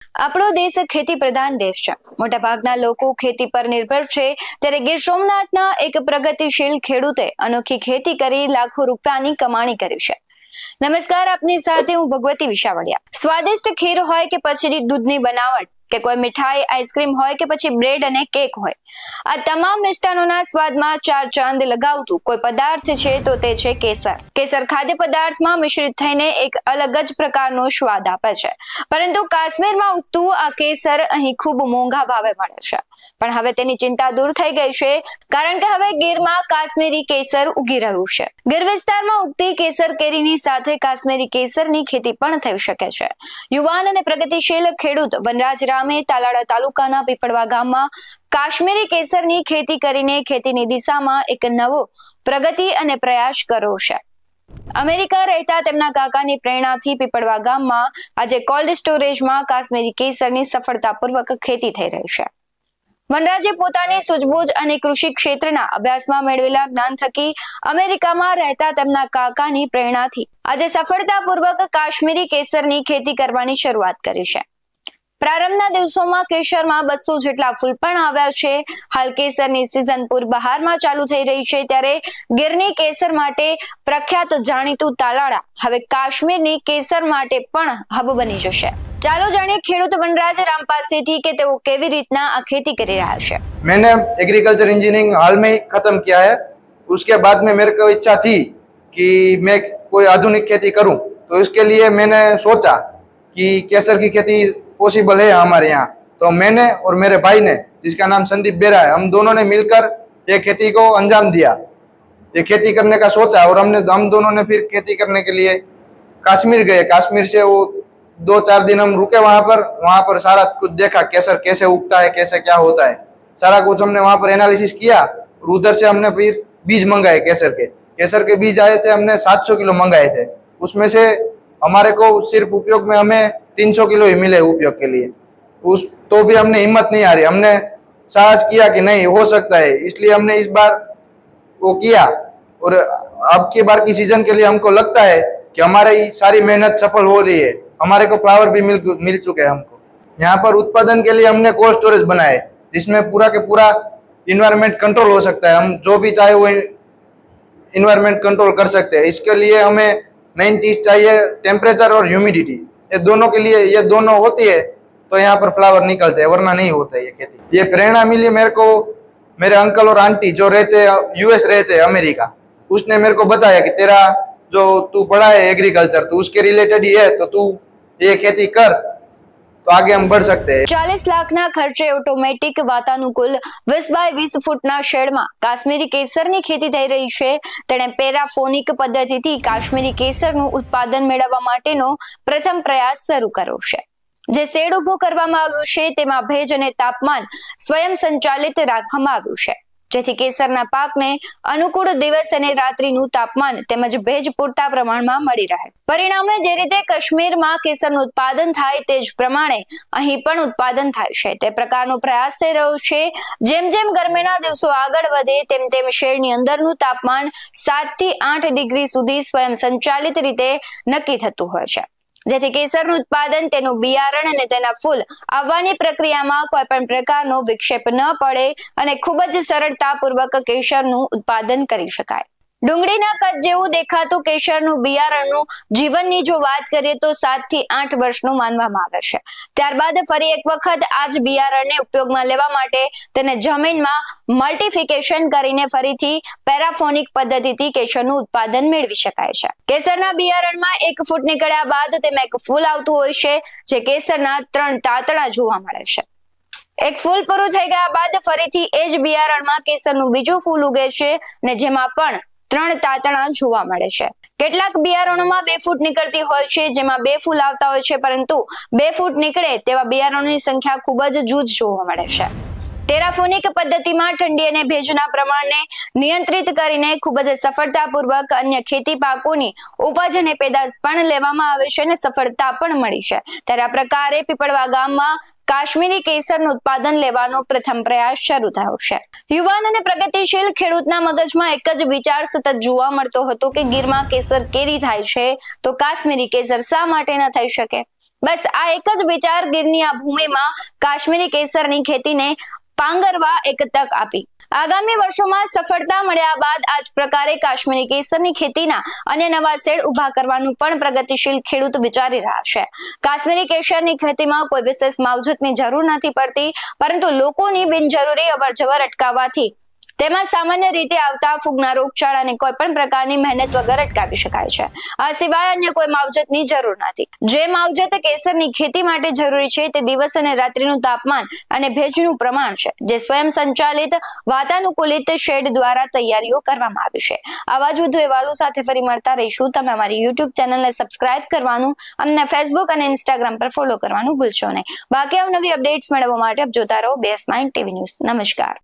આપણો દેશ ખેતી પ્રધાન દેશ છે. મોટાભાગના લોકો ખેતી પર નિર્ભર છે, ત્યારે ગીર સોમનાથના એક પ્રગતિશીલ ખેડૂતે અનોખી ખેતી કરી લાખો રૂપિયાની કમાણી કરી છે. નમસ્કાર, આપની સાથે હું ભગવતી વિશાવડિયા. સ્વાદિષ્ટ ખીર હોય કે પછી દૂધની બનાવટ કે કોઈ મીઠાઈ, આઈસ્ક્રીમ હોય કે પછી બ્રેડ અને કેક હોય, આ તમામ મિષ્ટાનોના સ્વાદમાં ચાર ચાંદ લગાવતું કોઈ પદાર્થ છે તો તે છે કેસર. કેસર ખાદ્ય પદાર્થમાં મિશ્રિત થઈને એક અલગ જ પ્રકારનો સ્વાદ આપે છે. પરંતુ કાશ્મીરમાં ઉગતું આ કેસર અહીં ખૂબ મોંઘા ભાવે મળે છે. પણ હવે તેની ચિંતા દૂર થઈ ગઈ છે, કારણ કે હવે ગીરમાં કાશ્મીરી કેસર ઉગી રહ્યું છે. ગીર વિસ્તારમાં ઉગતી કેસર કેરીની સાથે કાશ્મીરી કેસરની ખેતી પણ થઈ શકે છે. યુવાન અને પ્રગતિશીલ ખેડૂત વનરાજ રામે તાલાળા તાલુકાના પીપળવા ગામમાં કાશ્મીરી કેસરની ખેતી કરીને ખેતીની દિશામાં એક નવો પ્રગતિ અને પ્રયાસ કર્યો છે. અમેરિકા રહેતા તેમના કાકાની પ્રેરણાથી પીપળવા ગામમાં આજે કોલ્ડ સ્ટોરેજમાં કાશ્મીરી કેસરની સફળતાપૂર્વક ખેતી થઈ રહી છે. વનરાજે પોતાની સૂઝબૂઝ અને કૃષિ ક્ષેત્રના અભ્યાસમાં મેળવેલા જ્ઞાન થકી અમેરિકામાં રહેતા તેમના કાકાની પ્રેરણાથી આજે સફળતાપૂર્વક કાશ્મીરી કેસરની ખેતી કરવાની શરૂઆત કરી છે. પ્રારંભના દિવસોમાં કેસરમાં 200 જેટલા ફૂલ પણ આવ્યા છે. હાલ કેસરની સિઝન પૂર બહારમાં ચાલુ થઈ રહી છે, ત્યારે ગીરની કેસર માટે પ્રખ્યાત જાણીતું તાલાળા હવે કાશ્મીરની કેસર માટે પણ હબ બની જશે. ચાલો જાણીએ ખેડૂત વનરાજ રામ પાસેથી કે તેઓ કેવી રીતના આ ખેતી કરી રહ્યા છે. मैंने एग्रीकल्चर इंजीनियरिंग हाल में ही खत्म किया है. उसके बाद में मेरे को इच्छा थी कि मैं कोई आधुनिक खेती करूं, तो इसके लिए मैंने सोचा कि केसर की खेती पॉसिबल है हमारे यहाँ. तो मैंने और मेरे भाई ने, जिसका नाम संदीप बेरा है, हम दोनों ने मिलकर ये खेती को अंजाम दिया. ये खेती करने का सोचा और हम दोनों ने फिर खेती करने के लिए कश्मीर गए. कश्मीर से वो 2-4 दिन हम रुके वहाँ पर सारा कुछ देखा, केसर कैसे उगता है, कैसे क्या होता है, सारा कुछ हमने वहाँ पर एनालिसिस किया. और उधर से हमने फिर बीज मंगाए केसर के बीज आए थे. हमने 700 किलो मंगाए थे. उसमें से हमारे को सिर्फ उपयोग में हमें 300 किलो ही मिले उपयोग के लिए. तो भी हमने हिम्मत नहीं हारी. हमने साहस किया कि नहीं हो सकता है, इसलिए हमने इस बार वो किया. और अब की बार की सीजन के लिए हमको लगता है कि हमारी सारी मेहनत सफल हो रही है. हमारे को फ्लावर भी मिल चुके हैं हमको. यहाँ पर उत्पादन के लिए हमने कोल्ड स्टोरेज बनाए, जिसमें पूरा के पूरा इन्वायरमेंट कंट्रोल हो सकता है. हम जो भी चाहे वो इन्वायरमेंट कंट्रोल कर सकते हैं. इसके लिए हमें मेन चीज चाहिए टेम्परेचर और ह्यूमिडिटी. ये दोनों के लिए, ये दोनों होती है तो यहाँ पर फ्लावर निकलते हैं, वरना नहीं होता है ये खेती. ये प्रेरणा मिली मेरे को मेरे अंकल और आंटी जो रहते यूएस रहते हैं अमेरिका. उसने मेरे को बताया कि तेरा जो तू पढ़ा है एग्रीकल्चर, तो उसके रिलेटेड ही है, तो तू ये खेती कर तो आगे हम बढ़ सकते हैं. 40 લાખના ખર્ચે ઓટોમેટિક વાતાનુકૂળ 20x20 ફૂટના શેડમાં કાશ્મીરી કેસરની ખેતી થઈ રહી છે. તેણે પેરાફોનિક પદ્ધતિથી કાશ્મીરી કેસરનું ઉત્પાદન મેળવવા માટેનો પ્રથમ પ્રયાસ શરૂ કર્યો છે. જે શેડ ઉભો કરવામાં આવ્યું છે તેમાં ભેજ અને તાપમાન સ્વયં સંચાલિત રાખવામાં આવ્યું છે, જેથી કેસરના પાકને અનુકૂળ દિવસ અને રાત્રિનું તાપમાન તેમજ ભેજ પૂરતા પ્રમાણમાં મળી રહે. પરિણામે જે રીતે કાશ્મીરમાં કેસરનું ઉત્પાદન થાય તે જ પ્રમાણે અહીં પણ ઉત્પાદન થાય છે, તે પ્રકારનો પ્રયાસ થઈ રહ્યો છે. જેમ જેમ ગરમીના દિવસો આગળ વધે તેમ તેમ શેડની અંદરનું તાપમાન 7 થી 8 ડિગ્રી સુધી સ્વયં સંચાલિત રીતે નક્કી થતું હોય છે, જેથી કેસરનું ઉત્પાદન, તેનું બિયારણ અને તેના ફૂલ આવવાની પ્રક્રિયામાં કોઈ પણ પ્રકારનો વિક્ષેપ ન પડે અને ખૂબ જ સરળતાપૂર્વક કેસરનું ઉત્પાદન કરી શકાય. ડુંગળીના કદ જેવું દેખાતું કેસરનું બિયારણનું જીવનની જો વાત કરીએ તો 7 થી 8 વર્ષનું માનવામાં આવે છે. ત્યારબાદ ફરી એક વખત આ જ બિયારણને ઉપયોગમાં લેવા માટે તેને જમીનમાં મલ્ટિફિકેશન કરીને ફરીથી પેરાફોનિક પદ્ધતિથી કેસરનું ઉત્પાદન મેળવી શકાય છે. કેસરના બિયારણમાં 1 ફૂટ નીકળ્યા બાદ તેમાં એક ફૂલ આવતું હોય છે, જે કેસરના 3 તાંતણા જોવા મળે છે. એક ફૂલ પૂરું થઈ ગયા બાદ ફરીથી એ જ બિયારણમાં કેસરનું બીજું ફૂલ ઉગે છે, ને જેમાં પણ 3 તાંતણા જોવા મળે છે. કેટલાક બિયારણોમાં 2 ફૂટ નીકળતી હોય છે, જેમાં 2 ફૂલ આવતા હોય છે, પરંતુ 2 ફૂટ નીકળે તેવા બિયારણોની સંખ્યા ખૂબ જ જૂજ જોવા મળે છે. ટેરાફોનિક પદ્ધતિમાં ઠંડી અને ભેજના પ્રમાણને નિયંત્રિત કરીને ખૂબ જ સફળતાપૂર્વક અન્ય ખેતી પાકોની ઉપજ અને પેદાશ પણ લેવામાં આવે છે અને સફળતા પણ મળી છે. ત્યારે આ પ્રકારે પીપળવા ગામમાં કાશ્મીરી કેસરનું ઉત્પાદન લેવાનો પ્રથમ પ્રયાસ શરૂ થયો છે. યુવાન અને પ્રગતિશીલ ખેડૂતના મગજમાં એક જ વિચાર સતત જોવા મળતો હતો કે ગીરમાં કેસર કેરી થાય છે તો કાશ્મીરી કેસર શા માટે ન થઈ શકે. બસ આ એક જ વિચાર ગીરની આ ભૂમિમાં કાશ્મીરી કેસરની ખેતીને પાંગરવા એક તક આપી. આગામી વર્ષોમાં સફળતા મળ્યા બાદ આ જ પ્રકારે કાશ્મીરી કેસરની ખેતીના અન્ય નવા શેડ ઉભા કરવાનું પણ પ્રગતિશીલ ખેડૂત વિચારી રહ્યા છે. કાશ્મીરી કેસરની ખેતીમાં કોઈ વિશેષ માવજતની જરૂર નથી પડતી, પરંતુ લોકોની બિનજરૂરી અવરજવર અટકાવવાથી તેમાં સામાન્ય રીતે આવતા ફૂગના રોગચાળાને કોઈ પણ પ્રકારની મહેનત વગર અટકાવી શકાય છે. આ સિવાય અન્ય કોઈ માવજતની જરૂર નથી. જે માવજત કેસરની ખેતી માટે જરૂરી છે તે દિવસ અને રાત્રિનું તાપમાન અને ભેજનું પ્રમાણ છે, જે સ્વયં સંચાલિત વાતાનુકૂલિત શેડ દ્વારા તૈયારીઓ કરવામાં આવી છે. આવા જ વધુ અહેવાલો સાથે ફરી મળતા રહીશું. તમે અમારી YouTube ચેનલને સબસ્ક્રાઇબ કરવાનું, અમને Facebook અને Instagram પર ફોલો કરવાનું ભૂલશો નહીં. બાકી અવનવી અપડેટ્સ મેળવવા માટે આપ જોતા રહો BS9 TV ન્યૂઝ. નમસ્કાર.